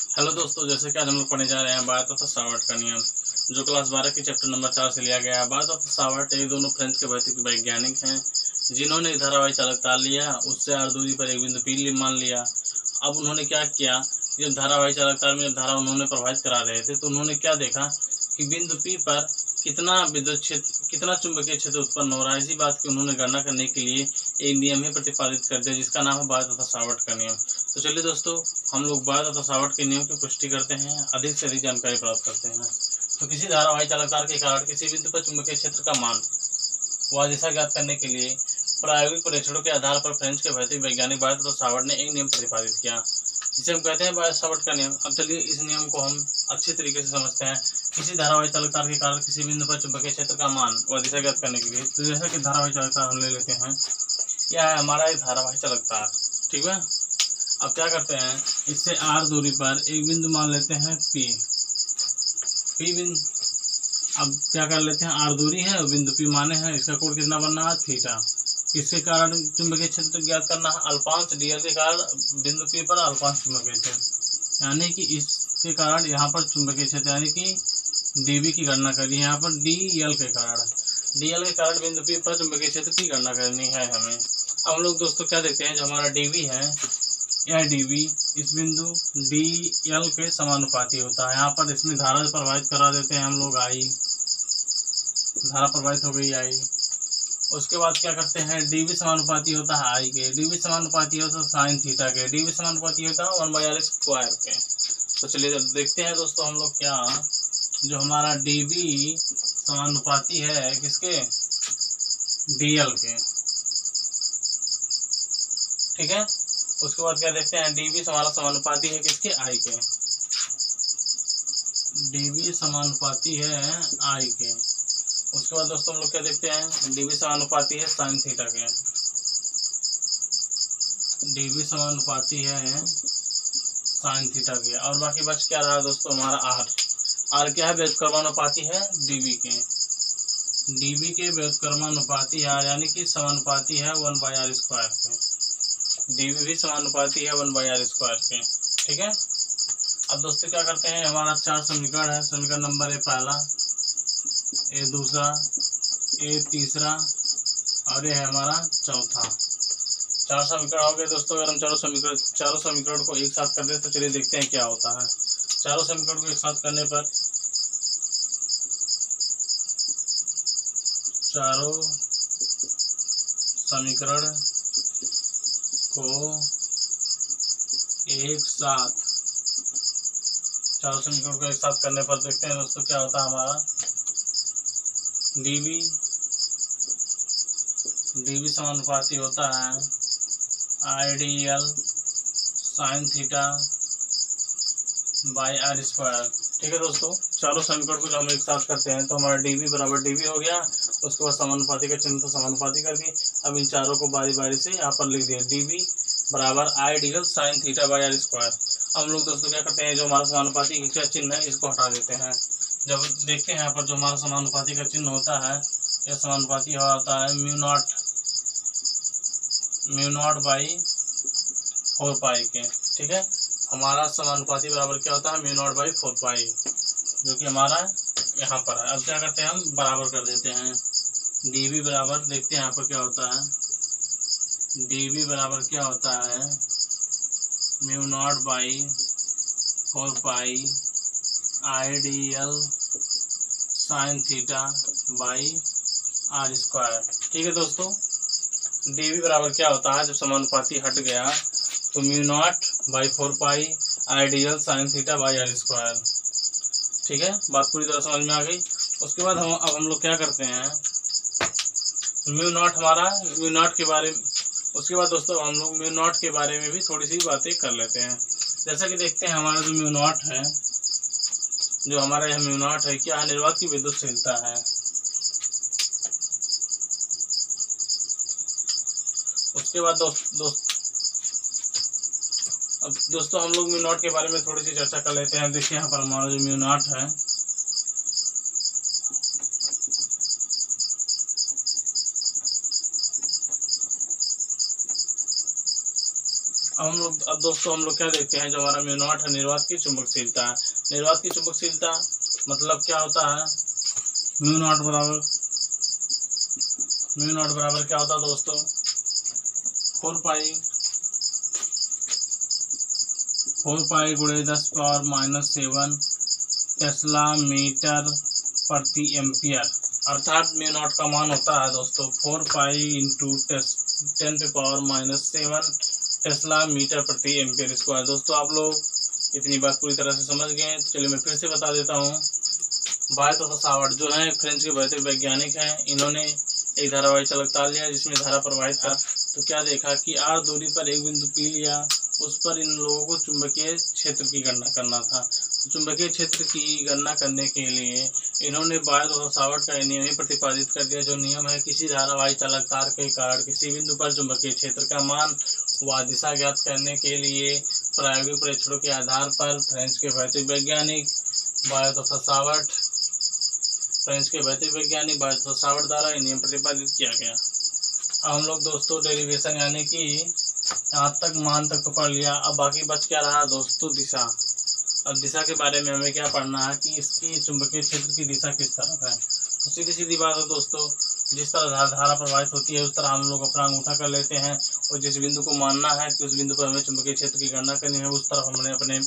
Hello दोस्तों, जैसे कि आज हम लोग पढ़ने जा रहे हैं बायोट ऑफ सावर्ट का नियम, जो क्लास 12 के चैप्टर नंबर 4 से लिया गया है। बायोट ऑफ सावर्ट ये दोनों फ्रेंच के भौतिक वैज्ञानिक हैं जिन्होंने एक धारावाही चालक तार लिया, उससे r दूरी पर एक बिंदु P मान लिया। अब उन्होंने क्या किया, जब धारावाही चालक तार में जब धारा उन्होंने प्रवाहित करा रहे थे तो उन्होंने क्या देखा कि बिंदु P पर कितना विद्युत क्षेत्र, कितना चुंबकीय क्षेत्र उत्पन्न हो रहा है। इसी बात की उन्होंने गणना करने के लिए एक नियम ही प्रतिपादित कर दिया जिसका नाम है बायोट तथा सावर्ट का नियम। तो चलिए दोस्तों, हम लोग बायोट तथा सावर्ट के नियम की पुष्टि करते हैं, अधिक से अधिक जानकारी प्राप्त करते हैं। तो किसी धारावाही चालक तार के कारण किसी बिंदु पर चुंबकीय क्षेत्र का मान व दिशा ज्ञात करने के लिए प्रायोगिक परीक्षणों के आधार पर फ्रेंच के भौतिक वैज्ञानिक बायोट तथा सावर्ट ने एक नियम प्रतिपादित किया जिसे हम कहते हैं बायोट सावर्ट का नियम। अब चलिए इस नियम को हम अच्छी तरीके से समझते हैं। किसी धारावाही चालक तार के कारण किसी बिंदु पर चुंबकीय क्षेत्र का मान व दिशा ज्ञात करने के लिए, तो जैसा कि धारावाही चालक तार हम ले लेते हैं, यह है हमारा एक धारावाही चालक तार, ठीक है। अब क्या करते हैं, इससे r दूरी पर एक बिंदु मान लेते हैं P बिंदु। अब क्या कर लेते हैं, r दूरी है और बिंदु P माने हैं, इसका कोण कितना बनना है, थीटा। इसके कारण चुंबकीय क्षेत्र ज्ञात करना है, अल्पांश dl के कारण बिंदु P पर अल्पांश चुंबकीय क्षेत्र, यानी कि इसके कारण यहाँ पर चुंबकीय क्षेत्र यानी कि dB की गणना करिए। यहाँ पर dl के कारण बिंदु P पर चुंबकीय क्षेत्र की गणना करनी है हमें। हम लोग दोस्तों क्या देखते हैं, जो हमारा dB है, यह dB इस बिंदु dl के समानुपाती होता है। यहाँ पर इसमें धारा प्रवाहित करा देते हैं हम लोग, I धारा प्रवाहित हो गई I। उसके बाद क्या करते हैं, dB समानुपाती होता है I के, dB समानुपाती होता है साइन थीटा के, dB समानुपाती होता है 1/r स्क्वायर के। तो चलिए जब देखते हैं दोस्तों हम लोग क्या, जो हमारा dB समानुपाती है किसके, dl के, ठीक है। उसके बाद क्या देखते हैं, dB हमारा समानुपाती है किसके, I के, dB समानुपाती है I के। उसके बाद दोस्तों हम लोग क्या देखते हैं, dB समानुपाती है साइन थीटा के, dB समानुपाती है साइन थीटा के। और बाकी बच क्या रहा दोस्तों, हमारा r क्या है, व्युत्क्रमानुपाती है dB के, dB के व्युत्क्रमानुपाती है यानी कि समानुपाती है 1/r स्क्वायर के, dB भी समानुपाती है 1/r स्क्वायर के, ठीक है। अब दोस्तों क्या करते हैं, हमारा 4 समीकरण है, समीकरण नंबर है पहला, ये दूसरा, ये तीसरा और ये है हमारा चौथा। 4 समीकरण हो गए दोस्तों। अगर हम चारों समीकरण को एक साथ कर दे तो चलिए देखते हैं क्या होता है। चारों समीकरण को एक साथ करने पर चारों समीकरण को एक साथ करने पर देखते हैं दोस्तों क्या होता है, हमारा dB समानुपाती होता है ideal sine theta by r square, ठीक है दोस्तों। चारों समीकरण को जब हम एक साथ करते हैं तो हमारा dB बराबर dB हो गया। उसके बाद समानुपाती का चिन्ह तो समानुपाती कर दी। अब इन चारों को बारी बारी से यहाँ पर लिख दिया, dB बराबर ideal sine theta by r square. हम लोग दोस्तों क्या करते हैं, जो हमारा समानुपाती का चिन्ह है इसको हटा देते हैं। जब देखते हैं यहाँ पर जो हमारा समानुपाती का चिन्ह होता है, यह समानुपाती होता है म्यू नॉट बाई 4 पाई के, ठीक है। हमारा समानुपाती बराबर क्या होता है, म्यू नॉट बाई 4 पाई, जो कि हमारा यहाँ पर है। अब क्या करते हैं, हम बराबर कर देते हैं, dB बराबर देखते हैं यहाँ पर क्या होता है, dB बराबर क्या होता है, mu naught by 4 pi ideal sine theta by r square, ठीक है दोस्तों। dB बराबर क्या होता है, जब समानुपाती हट गया तो mu naught by 4 pi ideal sine theta by r square, ठीक है। बात पूरी तरह समझ में आ गई। उसके बाद हम लोग क्या करते हैं, म्यू नॉट के बारे में, उसके बाद दोस्तों हम लोग म्यू नॉट के बारे में भी थोड़ी सी बातें कर लेते हैं। जैसा कि देखते हैं हमारा जो म्यू नॉट है, जो हमारा यह म्यू नॉट है, क्या है, निर्वात की विद्युतशीलता है। उसके बाद दोस्तों हम लोग म्यू नॉट के बारे में थोड़ी सी चर्चा कर लेते हैं। देखिए यहाँ पर हमारा जो म्यू नॉट है, अब दोस्तों हम लोग क्या देखते हैं, जो हमारा म्यू नॉट है, निर्वात की चुंबकशीलता है। निर्वात की चुंबकशीलता मतलब क्या होता है, म्यू नॉट बराबर क्या होता है दोस्तों, 4 पाई गुणे 10⁻⁷ टेस्ला मीटर प्रति एम्पियर। अर्थात म्यू नॉट का मान होता है दोस्तों 4 पाई इंटू 10⁻⁷ टेस्ला मीटर प्रति एम्पियर स्क्वायर। दोस्तों आप लोग इतनी बात पूरी तरह से समझ गए, तो चलिए मैं फिर से बता देता हूँ। बायत तथा सावर्ट जो है फ्रेंच के भौतिक वैज्ञानिक हैं, इन्होंने एक धारावाही चालक तार लिया जिसमें धारा प्रवाहित था, तो क्या देखा कि r दूरी पर एक बिंदु P लिया, उस पर इन लोगों को चुंबकीय क्षेत्र की गणना करना था। तो चुंबकीय क्षेत्र की गणना करने के लिए इन्होंने बायत तथा सावर्ट का नियम ही प्रतिपादित कर दिया, जो नियम है किसी धारावाही चालक तार के कारण किसी बिंदु पर चुंबकीय क्षेत्र का मान व दिशा ज्ञात करने के लिए प्रायोगिक परीक्षणों के आधार पर फ्रेंच के भौतिक वैज्ञानिक बायत तथा सावर्ट द्वारा नियम प्रतिपादित किया गया। अब हम लोग दोस्तों डेरिवेशन यानी कि यहाँ तक मान तक तो पढ़ लिया, अब बाकी बच क्या रहा दोस्तों, दिशा। अब दिशा के बारे में हमें क्या पढ़ना है कि इसकी चुंबकीय क्षेत्र की दिशा किस तरफ है। तो सीधी सीधी बात है दोस्तों, जिस तरह धारा प्रवाहित होती है उस तरह हम लोग अपना अंगूठा कर लेते हैं, और जिस बिंदु को मानना है कि उस बिंदु पर हमें चुंबकीय क्षेत्र की गणना करनी है, उस तरफ हमने अपने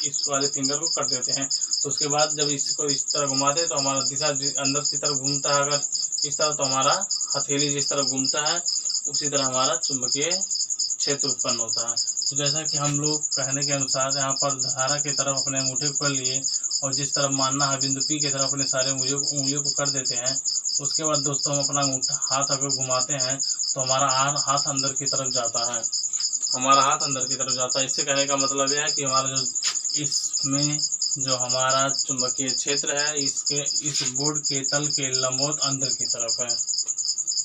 इस वाले फिंगर को कर देते हैं। तो उसके बाद जब इसको इस तरह घुमाते हैं तो हमारा दिशा अंदर की तरफ घूमता है, अगर इस तरह तो हमारा हथेली जिस तरफ घूमता है उसी तरह हमारा चुंबकीय क्षेत्र उत्पन्न होता है। तो जैसा कि हम लोग कहने के अनुसार यहाँ पर धारा की तरफ अपने अंगूठे को कर लिए, और जिस तरफ मानना है बिंदु P की तरफ अपने सारे उंगलियों को कर देते हैं। उसके बाद दोस्तों हम अपना हाथ अगर घुमाते हैं तो हमारा हाथ अंदर की तरफ जाता है, इससे कहने का मतलब यह है कि हमारा जो इसमें जो हमारा चुंबकीय क्षेत्र है इस बोर्ड के तल के लंबवत अंदर की तरफ है।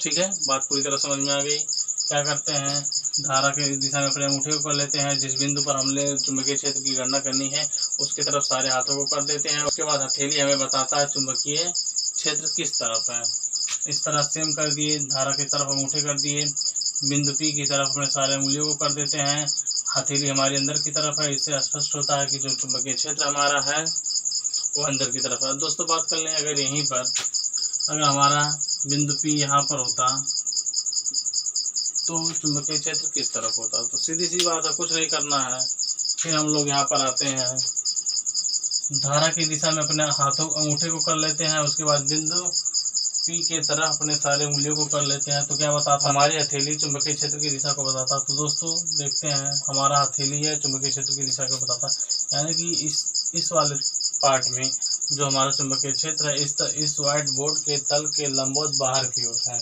ठीक है, बात पूरी तरह समझ में आ गई। क्या करते हैं, धारा के दिशा में अपने अंगूठे को कर लेते हैं, जिस बिंदु पर हमने चुंबकीय क्षेत्र की गणना करनी है उसकी तरफ सारे हाथों को कर देते हैं। उसके बाद हथेली हमें बताता है चुंबकीय क्षेत्र किस तरफ है। इस तरह सेम कर दिए, धारा की तरफ अंगूठे कर दिए, बिंदु P की तरफ अपने सारे उंगलियों को कर देते हैं, हथेली हमारी अंदर की तरफ है। इससे स्पष्ट होता है कि जो चुंबकीय क्षेत्र हमारा है वो अंदर की तरफ है। दोस्तों बात कर लें, अगर यहीं पर अगर हमारा बिंदु P यहाँ पर होता तो चुंबकीय क्षेत्र किस तरफ होता। तो सीधी सी बात है, कुछ नहीं करना है। फिर हम लोग यहाँ पर आते हैं, धारा की दिशा में अपने अंगूठे को कर लेते हैं, उसके बाद बिंदु P के तरह अपने सारे उंगलियों को कर लेते हैं। तो क्या बताता, हमारी हथेली चुंबकीय क्षेत्र की दिशा को बताता। तो दोस्तों देखते हैं, हमारा हथेली है चुंबकीय क्षेत्र की दिशा को बताता, यानी कि इस वाले पार्ट में जो हमारा चुंबकीय क्षेत्र है इस व्हाइट बोर्ड के तल के लंबवत बाहर की ओर है।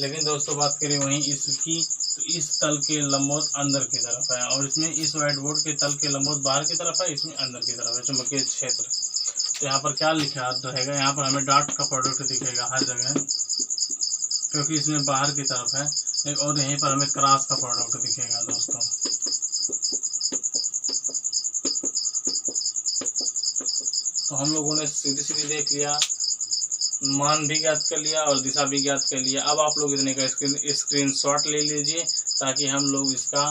लेकिन दोस्तों बात करें वहीं इसकी, तो इस तल के लंबवत अंदर की तरफ है, और इसमें इस व्हाइट बोर्ड के तल के लंबवत बाहर की तरफ है, इसमें अंदर की तरफ है चुंबकीय क्षेत्र। तो यहाँ पर क्या लिखा रहेगा, यहाँ पर हमें डॉट का प्रोडक्ट दिखेगा हर जगह, क्योंकि इसमें बाहर की तरफ है, और यहीं पर हमें क्रॉस का प्रोडक्ट दिखेगा दोस्तों। तो हम लोगों ने सीधी सीधी देख लिया, मान भी ज्ञात कर लिया और दिशा भी ज्ञात कर लिया। अब आप लोग इतने का स्क्रीनशॉट ले लीजिए, ताकि हम लोग इसका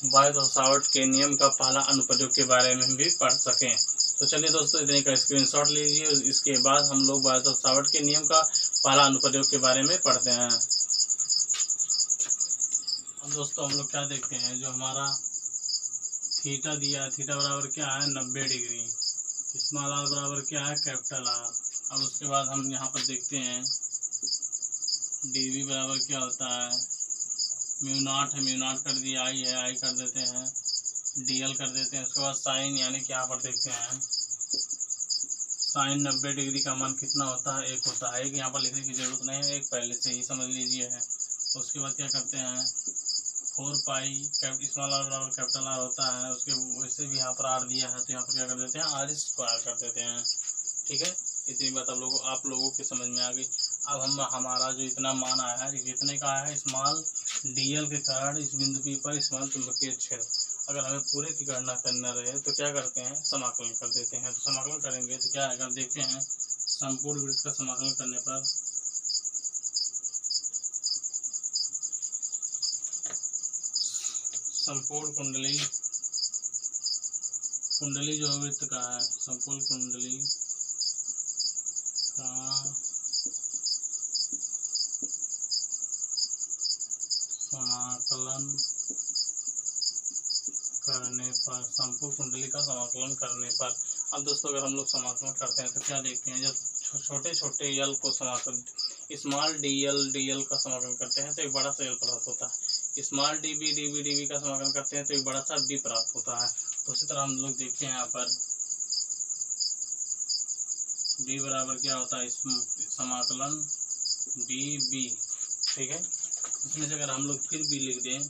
बायत और सावर्ट के नियम का पहला अनुप्रयोग के बारे में भी पढ़ सकें। तो चलिए दोस्तों इतने का स्क्रीनशॉट लीजिए, इसके बाद हम लोग बायत और सावर्ट के नियम का पहला अनुप्रयोग के बारे में पढ़ते हैं। अब दोस्तों हम लोग क्या देखते हैं, जो हमारा थीटा दिया, थीटा बराबर क्या है 90 डिग्री, स्मॉल आर बराबर क्या है कैपिटल आर। अब उसके बाद हम यहाँ पर देखते हैं dv बराबर क्या होता है, म्यू नॉट है, म्यू नॉट कर दिया, आई है, आई कर देते हैं, dl कर देते हैं। उसके बाद साइन, यानी कि यहाँ पर देखते हैं साइन 90 डिग्री का मान कितना होता है, 1 होता है। एक यहाँ पर लिखने की जरूरत नहीं है, एक पहले से ही समझ लीजिए है। उसके बाद क्या करते हैं, 4 पाई स्मॉल आर बराबर कैपिटल आर होता है, उसके वैसे भी यहाँ पर आर दिया है, तो यहाँ पर क्या कर देते हैं आर स्क्वायर कर देते हैं। ठीक है, इतनी बात आप लोगों के समझ में आ गई। अब हमारा जो इतना मान आया है, कितने का आया है, स्मॉल dl के कारण इस बिंदु P पर स्मॉल चुंबकीय क्षेत्र। अगर हमें पूरे की गणना करना रहे तो क्या करते हैं, समाकलन कर देते हैं। तो समाकलन करेंगे तो क्या आएगा, देखते हैं। संपूर्ण वृत्त का समाकलन करने पर संपूर्ण कुंडली जो वृत्त का है, संपूर्ण कुंडली का समाकलन करने पर, संपूर्ण कुंडली का समाकलन करने पर। अब दोस्तों अगर हम लोग समाकलन करते हैं तो क्या देखते हैं, जब छोटे छोटे यल को समाकलन, स्मॉल डी एल का समाकलन करते हैं तो एक बड़ा सा एल प्राप्त होता है, स्मॉल डी बी का समाकलन करते हैं तो एक बड़ा सा बी प्राप्त होता है। तो उसी तरह हम लोग देखते हैं यहाँ पर बी बराबर क्या होता है, समाकलन डी बी, ठीक है। इसमें से अगर हम लोग फिर बी लिख दें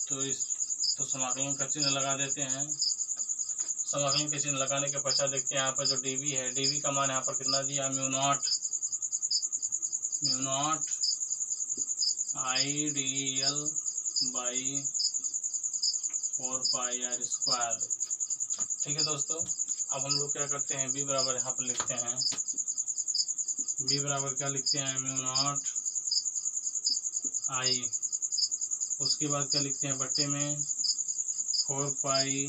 तो समाकलन का चिन्ह लगा देते हैं। समाकलन के चिन्ह लगाने के पश्चात देखते हैं यहाँ पर जो डीबी है, डीबी का मान यहाँ पर कितना दिया, mu not I D L by 4πr²। ठीक है दोस्तों, अब हम लोग क्या करते हैं, बी बराबर यहाँ पर लिखते हैं, बी बराबर क्या लिखते हैं, म्यू नॉट आई, उसके बाद क्या लिखते हैं बट्टे में 4πr²,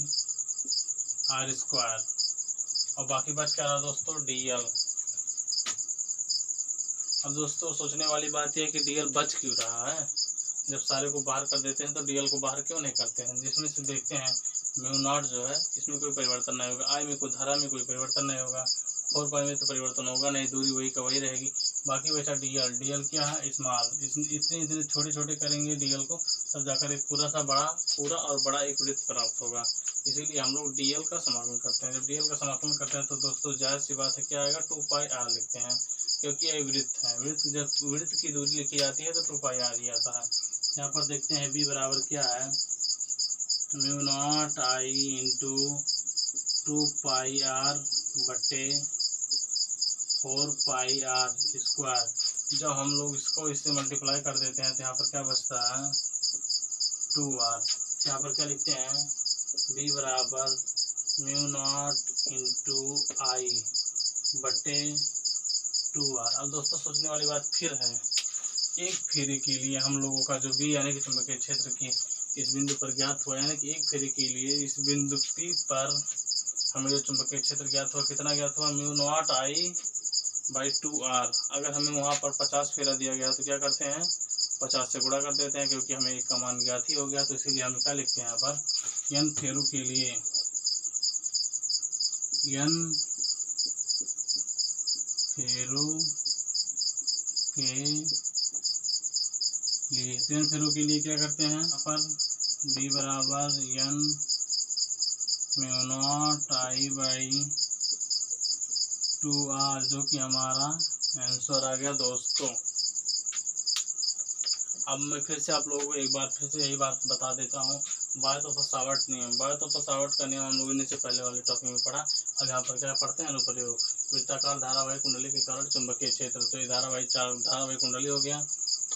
और बाकी बच क्या रहा दोस्तों, डीएल। अब दोस्तों सोचने वाली बात यह है कि डीएल बच क्यों रहा है, जब सारे को बाहर कर देते हैं तो डीएल को बाहर क्यों नहीं करते हैं। जिसमें से देखते हैं म्यू नॉट जो है इसमें कोई परिवर्तन नहीं होगा, आई में कोई धारा में कोई परिवर्तन नहीं होगा, 4π में तो परिवर्तन होगा नहीं, दूरी वही का वही रहेगी। बाकी बचा डीएल, डीएल क्या है, स्मॉल, इतने छोटे छोटे करेंगे डीएल को तब जाकर एक पूरा और बड़ा एक वृत्त प्राप्त होगा। इसीलिए हम लोग डीएल का समाकलन करते हैं। जब डीएल का समाकलन करते हैं तो दोस्तों जायज़ सी बात है क्या आएगा, 2πr लिखते हैं, क्योंकि ये वृत्त है। जब वृत्त की दूरी लिखी जाती है तो 2πr ही आता है। यहाँ पर देखते हैं बी बराबर क्या है, mu not I into 2πr बटे 4πr²। जब हम लोग इससे मल्टीप्लाई कर देते हैं तो यहाँ पर क्या बचता है, 2r। यहाँ पर क्या लिखते हैं, बी बराबर म्यू नॉट इंटू आई बटे 2r। अब दोस्तों सोचने वाली बात फिर है, एक फेरे के लिए हम लोगों का जो बी यानी कि चुंबकीय क्षेत्र की इस बिंदु पर ज्ञात हुआ, यानी कि एक फेरे के लिए इस बिंदु P पर हमें जो चुंबकीय क्षेत्र ज्ञात हुआ, कितना ज्ञात हुआ, mu not I by 2r। अगर हमें वहाँ पर 50 फेरा दिया गया तो क्या करते हैं, 50 से गुणा कर देते हैं, क्योंकि हमें एक का मान ज्ञात ही हो गया। तो इसीलिए हम क्या लिखते हैं यहाँ पर, n फेरों के लिए, n फेरों के लिए क्या करते हैं, यहाँ पर b बराबर n mu not I by 2r, जो कि हमारा आंसर आ गया दोस्तों। अब मैं फिर से आप लोगों को एक बार फिर से यही बात बता देता हूँ, बायत और फसावट नियम। बायत और फसावट का नियम हम लोगों ने से पहले वाले टॉपिक में पढ़ा। अब यहाँ पर क्या पढ़ते हैं, अनुप्रयोग। वृत्ताकार धारावाही कुंडली के कारण चुंबकीय क्षेत्र, तो ये धारावाही कुंडली हो गया।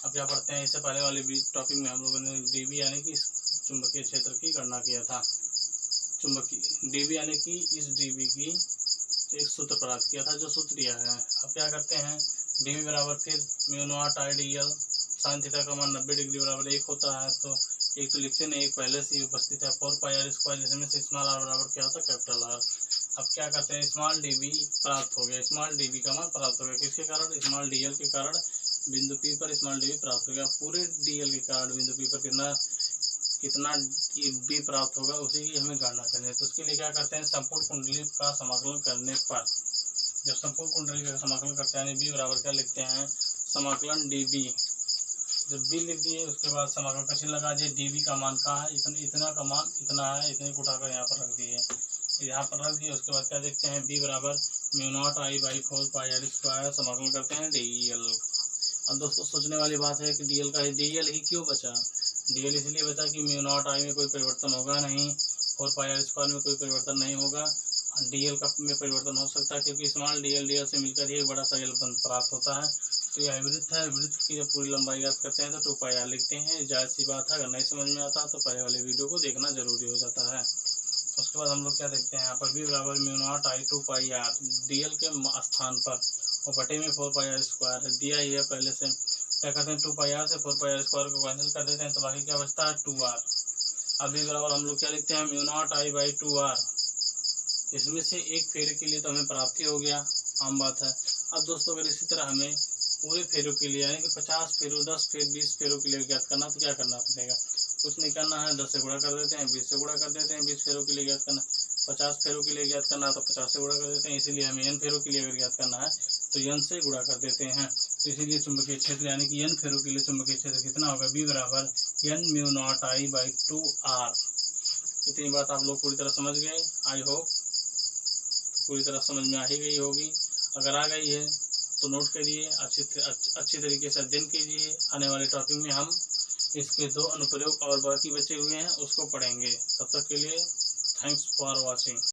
अब क्या पढ़ते हैं, इससे पहले वाले टॉपिक में हम लोगों ने डीबी यानी कि चुंबकीय क्षेत्र की गणना किया था। चुंबकीय डीबी यानी कि इस डीबी की एक सूत्र प्राप्त किया था, जो सूत्र यह है। अब क्या करते हैं, डीबी बराबर फिर mu not I D L, sine theta का मान 90 डिग्री बराबर 1 होता है, तो एक तो लिखते नहीं, एक पहले से ही उपस्थित है, 4πr², जिसमें से स्मॉल आर बराबर क्या होता है, कैपिटल आर। अब क्या करते हैं, स्मॉल डीबी प्राप्त हो गया, स्मॉल डीबी का मान प्राप्त हो गया, किसके कारण, स्मॉल डीएल के कारण बिंदु पी पर स्मॉल डीबी प्राप्त हो गया। पूरे डीएल के कारण बिंदु पी पर कितना बी प्राप्त होगा, उसी की हमें गणना करनी है। तो उसके लिए क्या करते हैं, संपूर्ण कुंडली का समाकलन करने पर, जब संपूर्ण कुंडली का समाकलन करते हैं बी बराबर क्या लिखते हैं, समाकलन डीबी। जब बी लिख दिए उसके बाद समाकलन का चिन्ह लगा दिए, डीबी का मान कहाँ है, इतना का मान इतना है, इतने को उठाकर यहाँ पर रख दिए, यहाँ पर रख दिए। उसके बाद क्या देखते हैं, बी बराबर mu not I by 4πr², समाकलन करते हैं डीएल। अब दोस्तों सोचने वाली बात है कि डीएल ही क्यों बचा। डीएल इसलिए बचा कि म्यू नॉट आई में कोई परिवर्तन होगा नहीं, 4πr² में कोई परिवर्तन नहीं होगा, डीएल का में परिवर्तन हो सकता है, क्योंकि स्मॉल डीएल से मिलकर ही बड़ा सा एल प्राप्त होता है। तो यह वृत्त है, वृत्त की जब पूरी लंबाई याद करते हैं तो 2πr लिखते हैं। जायज़ सी बात है, अगर नहीं समझ में आता तो पहले वाले वीडियो को देखना जरूरी हो जाता है। उसके बाद हम लोग क्या देखते हैं, यहाँ पर बी बराबर mu not I 2πr, DL के स्थान पर और बटे में 4πr² दिया ही है पहले से। क्या करते हैं 2πr से 4πr² को कैंसिल कर देते हैं, तो बाकी क्या बचता है 2r। अभी बराबर हम लोग क्या लिखते हैं μ0I/2r। इसमें से एक फेरे के लिए तो हमें प्राप्ति हो गया, आम बात है। अब दोस्तों अगर इसी तरह हमें पूरे फेरों के लिए यानी कि 50 फेरों 10 फेर 20 फेरों के लिए ज्ञात करना, तो क्या करना पड़ेगा, कुछ नहीं करना है, 10 से गुणा कर देते हैं, 20 से गुणा कर देते हैं। 20 फेरों के लिए ज्ञात करना, 50 फेरों के लिए ज्ञात करना तो 50 से गुणा कर देते हैं। इसीलिए हमें n फेरों के लिए अगर ज्ञात करना है तो n से गुणा कर देते हैं। तो इसीलिए चुंबकीय क्षेत्र यानी कि n फेरों के लिए चुंबकीय क्षेत्र कितना होगा, B बराबर n μ0I/2r। इतनी बात आप लोग पूरी तरह समझ गए, आई होप पूरी तरह समझ में आ ही गई होगी। अगर आ गई है तो नोट करिए, अच्छी तरीके से अध्ययन कीजिए। आने वाले टॉपिक में हम इसके 2 अनुप्रयोग और बाकी बचे हुए हैं उसको पढ़ेंगे। तब तक के लिए थैंक्स फॉर वॉचिंग।